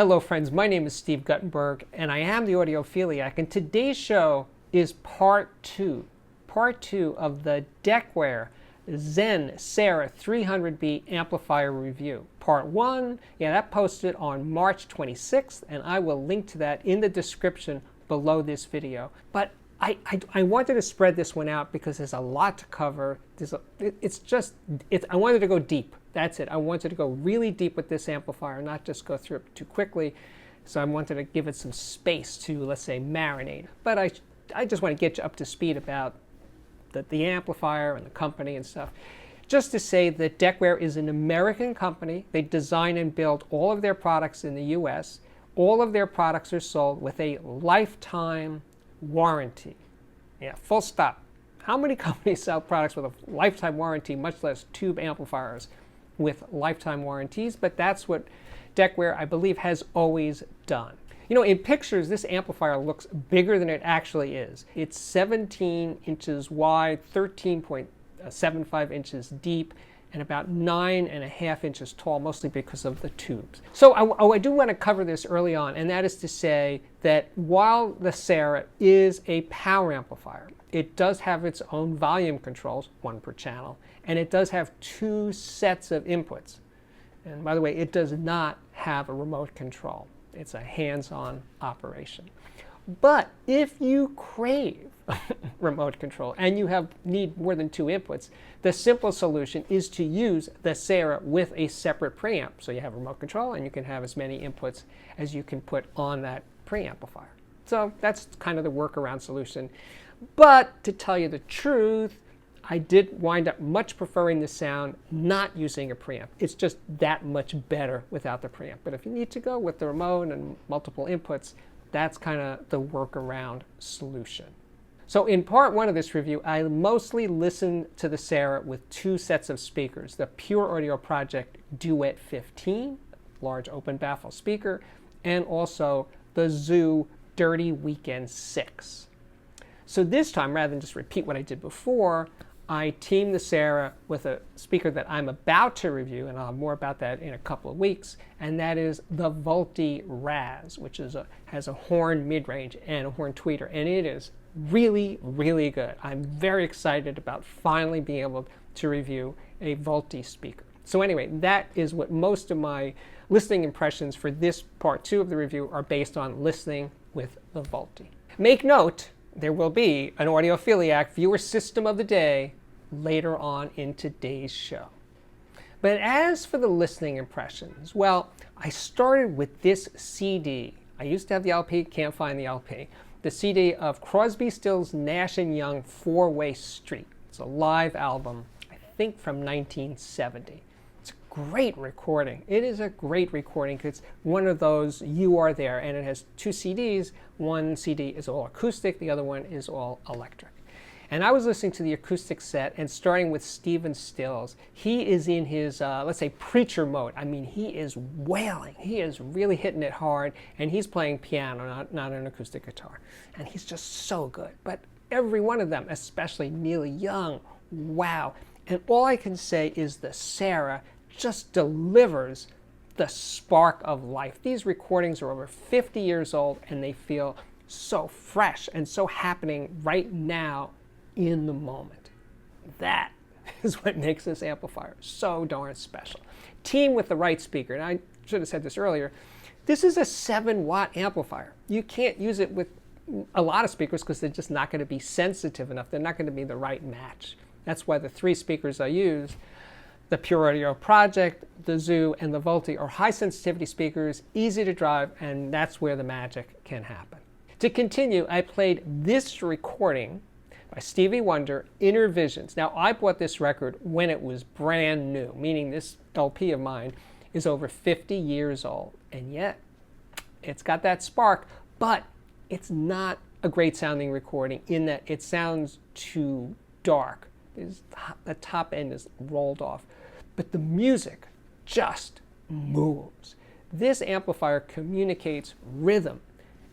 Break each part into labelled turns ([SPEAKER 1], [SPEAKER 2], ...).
[SPEAKER 1] Hello friends, my name is Steve Guttenberg and I am the Audiophiliac, and today's show is part two of the DECWARE Sarah 300B amplifier review. Part one, that posted on March 26th, and I will link to that in the description below this video. But I wanted to spread this one out because there's a lot to cover. I wanted to go deep. That's it. I wanted to go really deep with this amplifier, not just go through it too quickly. So I wanted to give it some space to, let's say, marinate. But I just want to get you up to speed about the amplifier and the company and stuff. Just to say that DECWARE is an American company. They design and build all of their products in the US. All of their products are sold with a lifetime warranty. Yeah, full stop. How many companies sell products with a lifetime warranty, much less tube amplifiers with lifetime warranties? But that's what DECWARE, I believe, has always done. You know, in pictures, this amplifier looks bigger than it actually is. It's 17 inches wide, 13.75 inches deep, and about 9.5 inches tall, mostly because of the tubes. So I do want to cover this early on, and that is to say that while the Sarah is a power amplifier, it does have its own volume controls, one per channel, and it does have two sets of inputs. And by the way, it does not have a remote control. It's a hands-on operation. But if you crave remote control and you need more than two inputs, the simple solution is to use the Sarah with a separate preamp. So you have remote control and you can have as many inputs as you can put on that preamplifier. So that's kind of the workaround solution. But to tell you the truth, I did wind up much preferring the sound not using a preamp. It's just that much better without the preamp. But if you need to go with the remote and multiple inputs, that's kind of the workaround solution. So in part one of this review, I mostly listened to the Sarah with two sets of speakers, the Pure Audio Project Duet 15, large open baffle speaker, and also the Zoo Dirty Weekend 6. So this time, rather than just repeat what I did before, I teamed the Sarah with a speaker that I'm about to review, and I'll have more about that in a couple of weeks, and that is the Volti Raz, which has a horn mid-range and a horn tweeter, and it is really, really good. I'm very excited about finally being able to review a Volti speaker. So anyway, that is what most of my listening impressions for this part two of the review are based on listening with the Volti. Make note, there will be an Audiophiliac viewer system of the day later on in today's show. But as for the listening impressions, well, I started with this CD. I used to have the LP, can't find the LP. The CD of Crosby, Stills, Nash & Young, Four-Way Street. It's a live album, I think from 1970. It's a great recording. It is a great recording because it's one of those You Are There, and it has two CDs. One CD is all acoustic, the other one is all electric. And I was listening to the acoustic set, and starting with Stephen Stills, he is in his, let's say, preacher mode. I mean, he is wailing. He is really hitting it hard, and he's playing piano, not an acoustic guitar. And he's just so good. But every one of them, especially Neil Young, wow. And all I can say is the Sarah just delivers the spark of life. These recordings are over 50 years old, and they feel so fresh and so happening right now in the moment. That is what makes this amplifier so darn special. Team with the right speaker, and I should have said this earlier, this is a 7-watt amplifier. You can't use it with a lot of speakers because they're just not going to be sensitive enough. They're not going to be the right match. That's why the three speakers I use, the Pure Audio Project, the Zoo, and the Volti, are high sensitivity speakers, easy to drive, and that's where the magic can happen. To continue, I played this recording by Stevie Wonder, Inner Visions. Now, I bought this record when it was brand new, meaning this LP of mine is over 50 years old, and yet it's got that spark, but it's not a great sounding recording in that it sounds too dark. The top end is rolled off, but the music just moves. This amplifier communicates rhythm,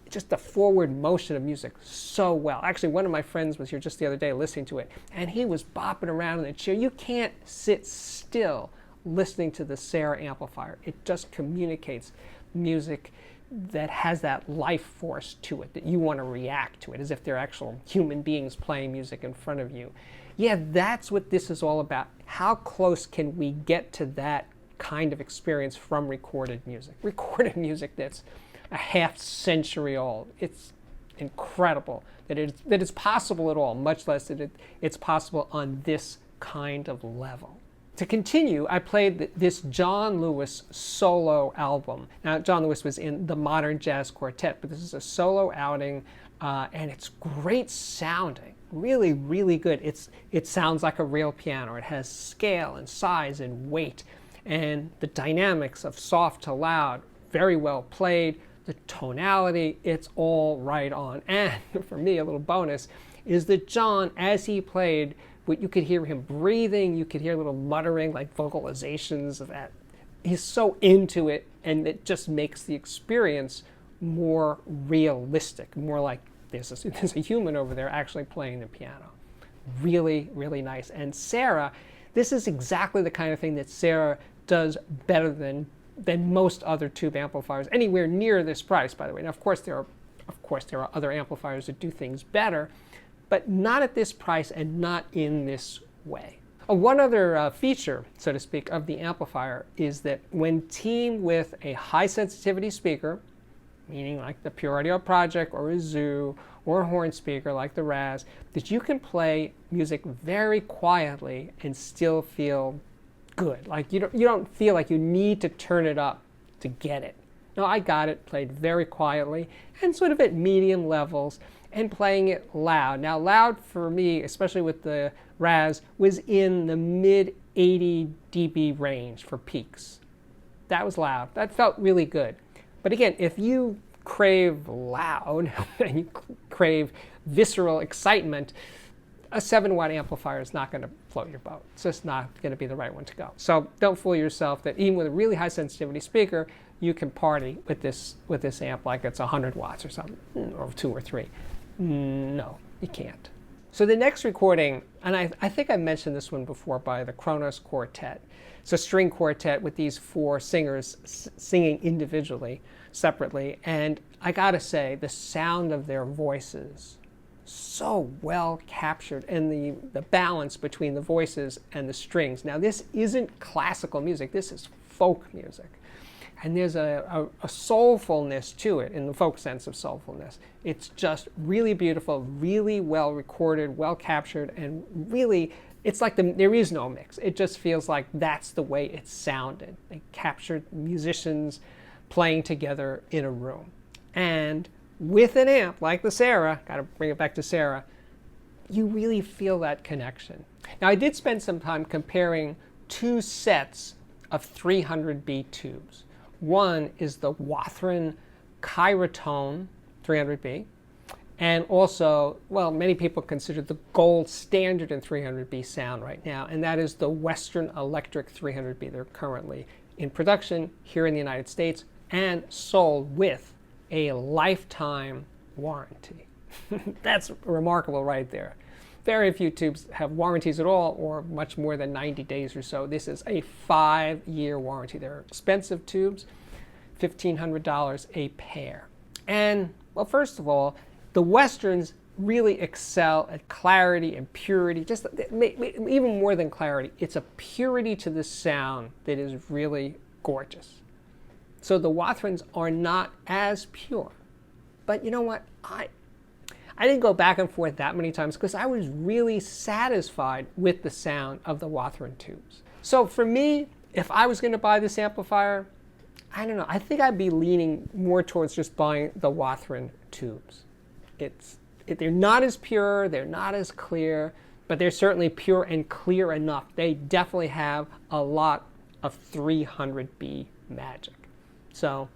[SPEAKER 1] just the forward motion of music so well. Actually, one of my friends was here just the other day listening to it, and he was bopping around in the chair. You can't sit still listening to the Sarah amplifier. It just communicates music that has that life force to it, that you want to react to it, as if they're actual human beings playing music in front of you. Yeah, that's what this is all about. How close can we get to that kind of experience from recorded music? Recorded music that's a half century old. It's incredible that it's possible at all, much less that it's possible on this kind of level. To continue, I played this John Lewis solo album. Now, John Lewis was in the Modern Jazz Quartet, but this is a solo outing, and it's great sounding. Really, really good. It sounds like a real piano. It has scale and size and weight, and the dynamics of soft to loud, very well played. The tonality, it's all right on. And for me, a little bonus is that John, as he played, you could hear him breathing, you could hear a little muttering, like vocalizations of that. He's so into it, and it just makes the experience more realistic, more like there's a human over there actually playing the piano. Really, really nice. And Sarah, this is exactly the kind of thing that Sarah does better than most other tube amplifiers, anywhere near this price, by the way. Now, of course, there are other amplifiers that do things better, but not at this price and not in this way. One other feature, so to speak, of the amplifier is that when teamed with a high sensitivity speaker, meaning like the Pure Audio Project or a Zoo or a horn speaker like the Raz, that you can play music very quietly and still feel good. Like you don't feel like you need to turn it up to get it. No, I got it, played very quietly and sort of at medium levels, and playing it loud. Now, loud for me, especially with the Raz, was in the mid 80 dB range for peaks. That was loud. That felt really good. But again, if you crave loud and you crave visceral excitement, a 7-watt amplifier is not going to float your boat. It's just not going to be the right one to go. So don't fool yourself that even with a really high sensitivity speaker, you can party with this amp like it's 100 watts or something, or 2 or 3. No, you can't. So the next recording, and I think I mentioned this one before, by the Kronos Quartet. It's a string quartet with these 4 singers singing individually, separately, and I gotta say, the sound of their voices, so well captured, and the balance between the voices and the strings. Now, this isn't classical music, this is folk music. And there's a soulfulness to it, in the folk sense of soulfulness. It's just really beautiful, really well recorded, well captured, and really, it's like there is no mix. It just feels like that's the way it sounded. They captured musicians playing together in a room. And with an amp like the Sarah, got to bring it back to Sarah, you really feel that connection. Now, I did spend some time comparing 2 sets of 300B tubes. One is the Wathren Kyratone 300B, and also, well, many people consider the gold standard in 300B sound right now, and that is the Western Electric 300B. They're currently in production here in the United States and sold with a lifetime warranty. That's remarkable right there. Very few tubes have warranties at all, or much more than 90 days or so. This is a 5-year warranty. They're expensive tubes, $1,500 a pair. And, well, first of all, the Westerns really excel at clarity and purity, just even more than clarity. It's a purity to the sound that is really gorgeous. So the Wathrens are not as pure. But you know what? I didn't go back and forth that many times because I was really satisfied with the sound of the Wathren tubes. So for me, if I was going to buy this amplifier, I don't know, I think I'd be leaning more towards just buying the Wathren tubes. They're not as pure, they're not as clear, but they're certainly pure and clear enough. They definitely have a lot of 300B magic. So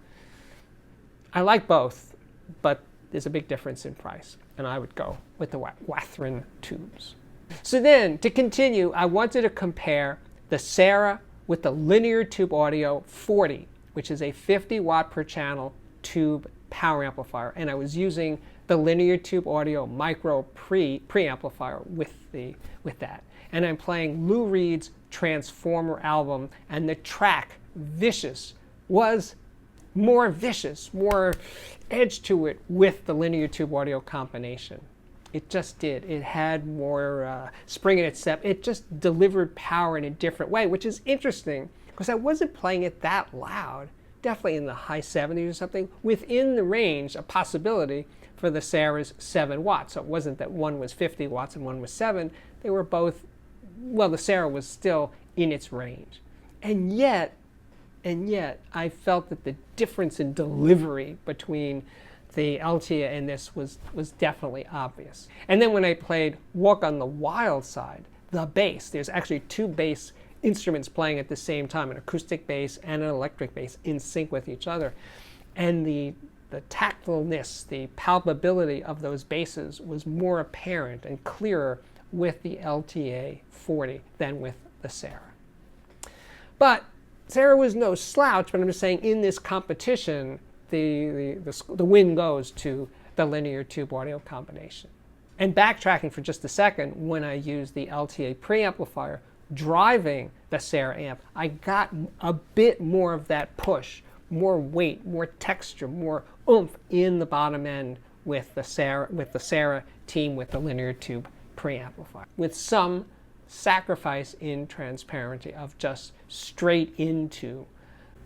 [SPEAKER 1] I like both, but there's a big difference in price, and I would go with the Wathren tubes. So then, to continue, I wanted to compare the Sarah with the Linear Tube Audio 40, which is a 50 watt per channel tube power amplifier, and I was using the Linear Tube Audio Micro preamplifier with that. And I'm playing Lou Reed's Transformer album, and the track Vicious was more vicious, more edge to it with the linear tube audio combination. It just did. It had more spring in its step. It just delivered power in a different way, which is interesting because I wasn't playing it that loud, definitely in the high 70s or something, within the range, a possibility for the Sarah's 7 watts. So it wasn't that one was 50 watts and one was 7. They were both, well, the Sarah was still in its range. And yet, I felt that the difference in delivery between the LTA and this was definitely obvious. And then when I played Walk on the Wild Side, the bass, there's actually 2 bass instruments playing at the same time, an acoustic bass and an electric bass in sync with each other. And the tactileness, the palpability of those basses was more apparent and clearer with the LTA 40 than with the Sarah. But Sarah was no slouch, but I'm just saying in this competition, the win goes to the linear tube audio combination. And backtracking for just a second, when I used the LTA preamplifier driving the Sarah amp, I got a bit more of that push, more weight, more texture, more oomph in the bottom end with the Sarah team with the linear tube preamplifier, with some sacrifice in transparency of just straight into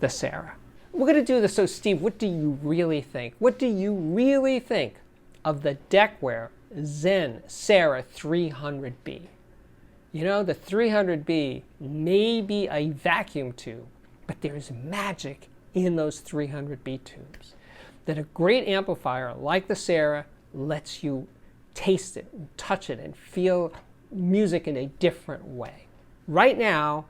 [SPEAKER 1] the Sarah. We're going to do this. So Steve, what do you really think? What do you really think of the DECWARE Zen Sarah 300B? You know, the 300B may be a vacuum tube, but there's magic in those 300B tubes. That a great amplifier like the Sarah lets you taste it, and touch it, and feel music in a different way. Right now,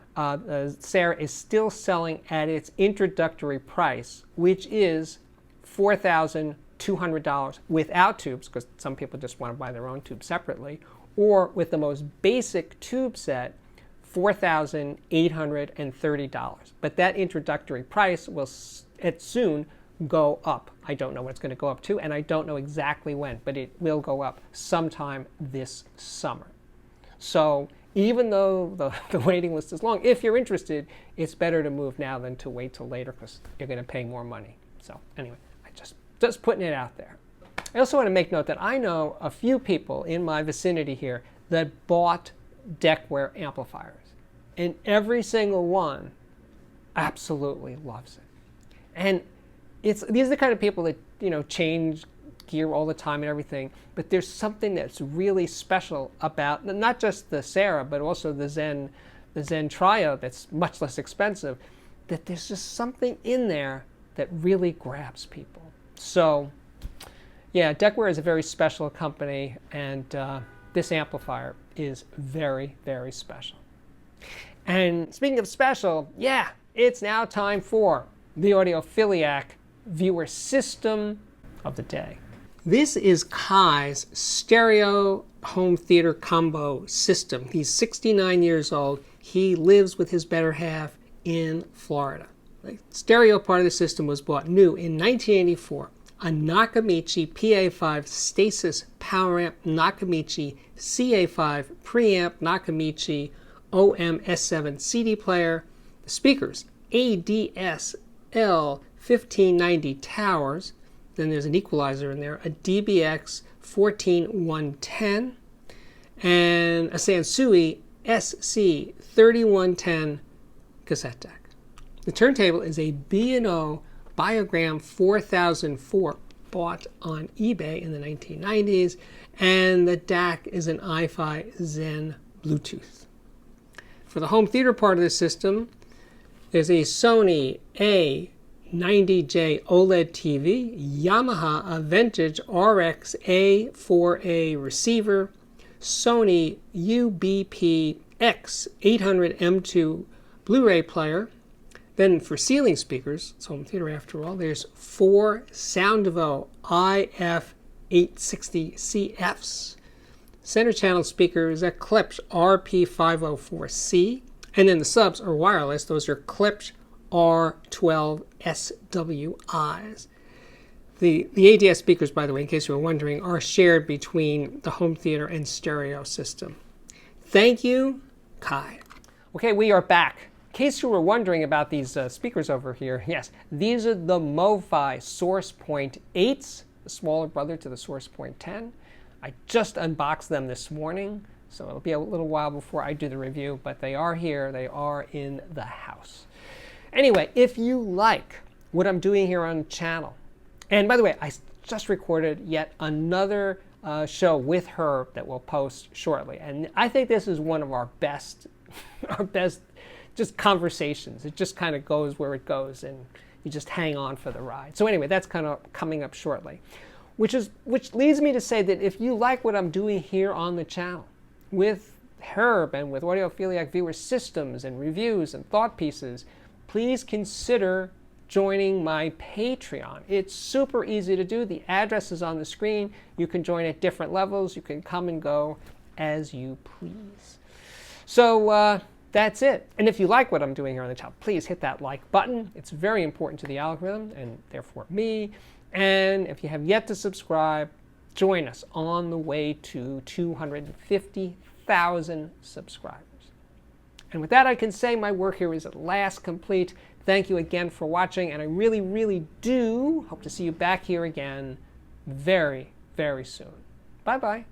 [SPEAKER 1] Sarah is still selling at its introductory price, which is $4,200 without tubes, because some people just want to buy their own tube separately, or with the most basic tube set, $4,830. But that introductory price will soon go up. I don't know what it's going to go up to, and I don't know exactly when, but it will go up sometime this summer. So even though the waiting list is long, if you're interested, it's better to move now than to wait till later because you're going to pay more money. So anyway, I just putting it out there. I also want to make note that I know a few people in my vicinity here that bought DECWARE amplifiers, and every single one absolutely loves it. And these are the kind of people that, you know, change gear all the time and everything, but there's something that's really special about not just the Sarah, but also the Zen Trio that's much less expensive, that there's just something in there that really grabs people. So yeah, DECWARE is a very special company, and this amplifier is very, very special. And speaking of special, yeah, it's now time for the Audiophiliac viewer system of the day. This is Kai's stereo home theater combo system. He's 69 years old. He lives with his better half in Florida. The stereo part of the system was bought new in 1984. A Nakamichi PA5 Stasis Power Amp, Nakamichi CA5 Preamp, Nakamichi OM-S7 CD player, the speakers ADS L1590 towers, then there's an equalizer in there, a DBX 14110, and a Sansui SC3110 cassette deck. The turntable is a B&O Biogram 4004 bought on eBay in the 1990s, and the DAC is an iFi Zen Bluetooth. For the home theater part of the system, there's a Sony A90J OLED TV, Yamaha a vintage RX A4A receiver, Sony UBP X 800M2 Blu-ray player. Then for ceiling speakers, it's home theater after all, there's 4 Soundevo IF860CFs. Center channel speaker is a Klipsch RP504C. And then the subs are wireless. Those are Klipsch R12SWIs. The ADS speakers, by the way, in case you were wondering, are shared between the home theater and stereo system. Thank you, Kai. Okay, we are back. case you were wondering about these speakers over here, yes, these are the MoFi Source Point 8s, the smaller brother to the Source Point 10. I just unboxed them this morning, so it'll be a little while before I do the review, but they are here. They are in the house. Anyway, if you like what I'm doing here on the channel, and by the way, I just recorded yet another show with her that we'll post shortly, and I think this is one of our best just conversations. It just kind of goes where it goes, and you just hang on for the ride. So anyway, that's kind of coming up shortly, which leads me to say that if you like what I'm doing here on the channel with Herb and with Audiophiliac viewer systems and reviews and thought pieces, please consider joining my Patreon. It's super easy to do. The address is on the screen. You can join at different levels. You can come and go as you please. So that's it. And if you like what I'm doing here on the channel, please hit that like button. It's very important to the algorithm and therefore me. And if you have yet to subscribe, join us on the way to 250,000 subscribers. And with that, I can say my work here is at last complete. Thank you again for watching, and I really, really do hope to see you back here again very, very soon. Bye-bye.